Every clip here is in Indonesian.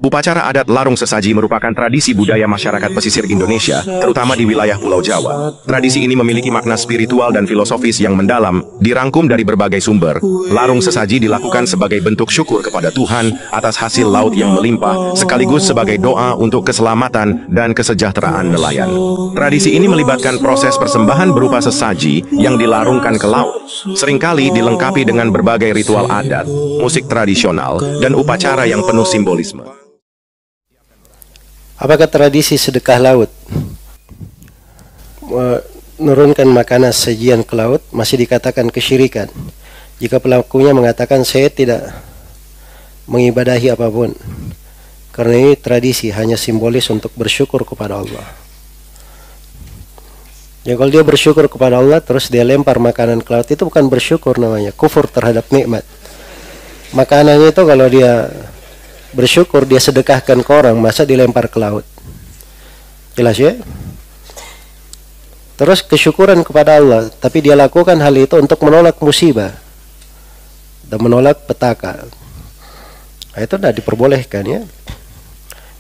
Upacara adat larung sesaji merupakan tradisi budaya masyarakat pesisir Indonesia, terutama di wilayah Pulau Jawa. Tradisi ini memiliki makna spiritual dan filosofis yang mendalam, dirangkum dari berbagai sumber. Larung sesaji dilakukan sebagai bentuk syukur kepada Tuhan atas hasil laut yang melimpah, sekaligus sebagai doa untuk keselamatan dan kesejahteraan nelayan. Tradisi ini melibatkan proses persembahan berupa sesaji yang dilarungkan ke laut. Seringkali dilengkapi dengan berbagai ritual adat, musik tradisional, dan upacara yang penuh simbolisme. Apakah tradisi sedekah laut menurunkan makanan sajian ke laut masih dikatakan kesyirikan jika pelakunya mengatakan saya tidak mengibadahi apapun, karena ini tradisi hanya simbolis untuk bersyukur kepada Allah? Ya, kalau dia bersyukur kepada Allah terus dia lempar makanan ke laut, itu bukan bersyukur namanya, kufur terhadap nikmat. Makanannya itu kalau dia bersyukur, dia sedekahkan ke orang, masa dilempar ke laut? Jelas ya? Terus kesyukuran kepada Allah, tapi dia lakukan hal itu untuk menolak musibah dan menolak petaka. Nah, itu tidak diperbolehkan ya.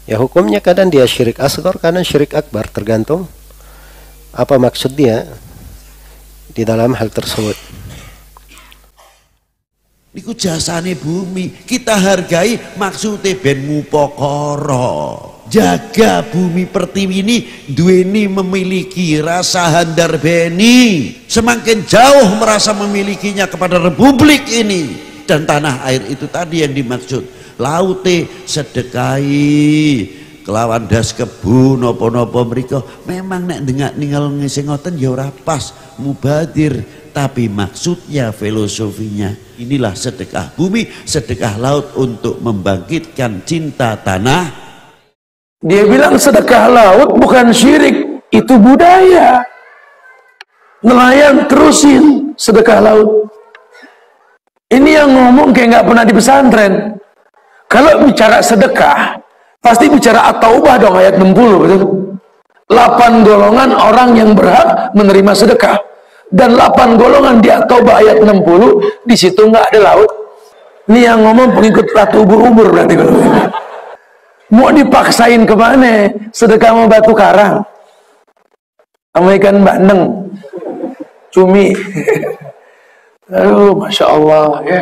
Ya, hukumnya kadang dia syirik asghar, kadang syirik akbar, tergantung apa maksudnya di dalam hal tersebut. Iku jasane bumi, kita hargai, maksudnya ben ngupokoro. Jaga bumi pertiwi ini duweni memiliki rasa handar beni, semakin jauh merasa memilikinya kepada republik ini dan tanah air itu tadi yang dimaksud. Laute sedekahi kelawan das kebun nopo-nopo mriko, memang nek dengak ninggal ngisi ngoten ya ora pas, mubadir, tapi maksudnya filosofinya inilah sedekah bumi, sedekah laut untuk membangkitkan cinta tanah. Dia bilang sedekah laut bukan syirik, itu budaya. Nelayan terusin sedekah laut. Ini yang ngomong kayak nggak pernah di pesantren. Kalau bicara sedekah pasti bicara at-taubah dong, ayat 60, betul? 8 golongan orang yang berhak menerima sedekah, dan 8 golongan di at-taubah ayat 60, di situ nggak ada laut. Ini yang ngomong pengikut ratu ubur-ubur berarti kalau ini. Mau dipaksain kemana? Sedekah sama batu karang, sama ikan bandeng, cumi. Aduh, Masya Allah ya.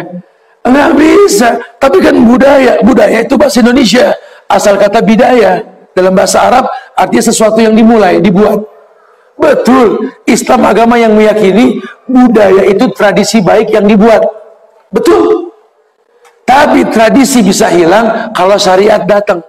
Nggak bisa. Tapi kan budaya itu bahasa Indonesia. Asal kata bidaya dalam bahasa Arab artinya sesuatu yang dimulai, dibuat. Betul, Islam agama yang meyakini budaya itu tradisi baik yang dibuat. Betul. Tapi tradisi bisa hilang kalau syariat datang.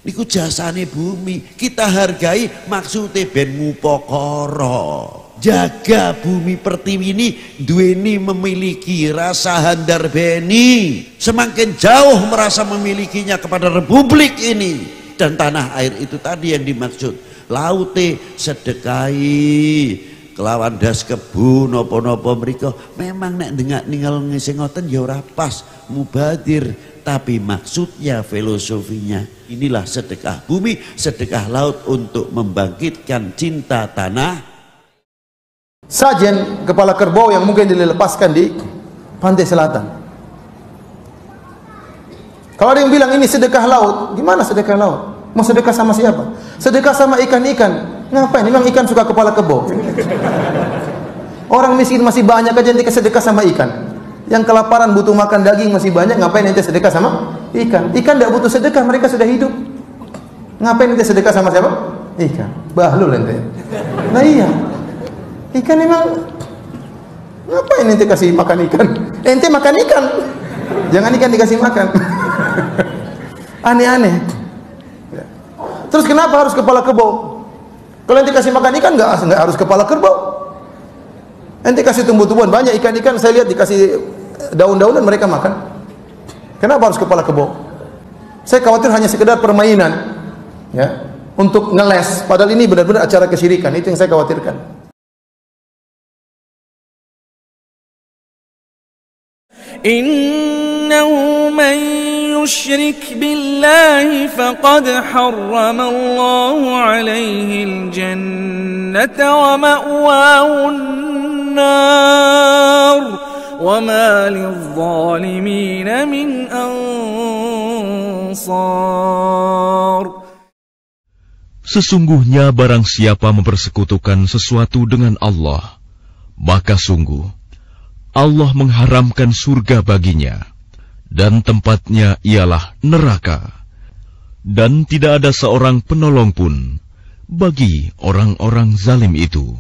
Niku jasane bumi, kita hargai, maksudnya ben ngupokoro. Jaga bumi pertiwi ini duweni memiliki rasa handar beni, semakin jauh merasa memilikinya kepada republik ini dan tanah air itu tadi yang dimaksud. Laute sedekahi kelawan das kebun nopo-nopo mriko, memang nek dengak ninggal ngisi ngoten ya ora pas, mubadir, tapi maksudnya filosofinya inilah sedekah bumi, sedekah laut untuk membangkitkan cinta tanah. Sajen kepala kerbau yang mungkin dilepaskan di pantai selatan. Kalau ada yang bilang ini sedekah laut, gimana sedekah laut? Mau sedekah sama siapa? Sedekah sama ikan-ikan. Ngapain? Memang ikan suka kepala kerbau? Orang miskin masih banyak aja ente sedekah sama ikan. Yang kelaparan butuh makan daging masih banyak, ngapain ente sedekah sama ikan? Ikan tidak butuh sedekah, mereka sudah hidup. Ngapain ente sedekah sama siapa? Ikan. Bahlul ente. Nah iya. Ikan memang, ngapain ente kasih makan ikan? Ente makan ikan, jangan ikan dikasih makan. Aneh-aneh. Terus kenapa harus kepala kerbau? Kalau ente kasih makan ikan nggak harus kepala kerbau. Ente kasih tumbuh-tumbuhan, banyak ikan-ikan saya lihat dikasih daun-daunan mereka makan. Kenapa harus kepala kerbau? Saya khawatir hanya sekedar permainan, ya, untuk ngeles. Padahal ini benar-benar acara kesyirikan. Itu yang saya khawatirkan. Innahu man yushrik billahi faqad harrama Allahu alaihi al-jannata wa ma'wahu an-nar wa ma lil-zalimin min ansar. أنصار. Sesungguhnya barang siapa mempersekutukan sesuatu dengan Allah, maka sungguh Allah mengharamkan surga baginya, dan tempatnya ialah neraka. Dan tidak ada seorang penolong pun bagi orang-orang zalim itu.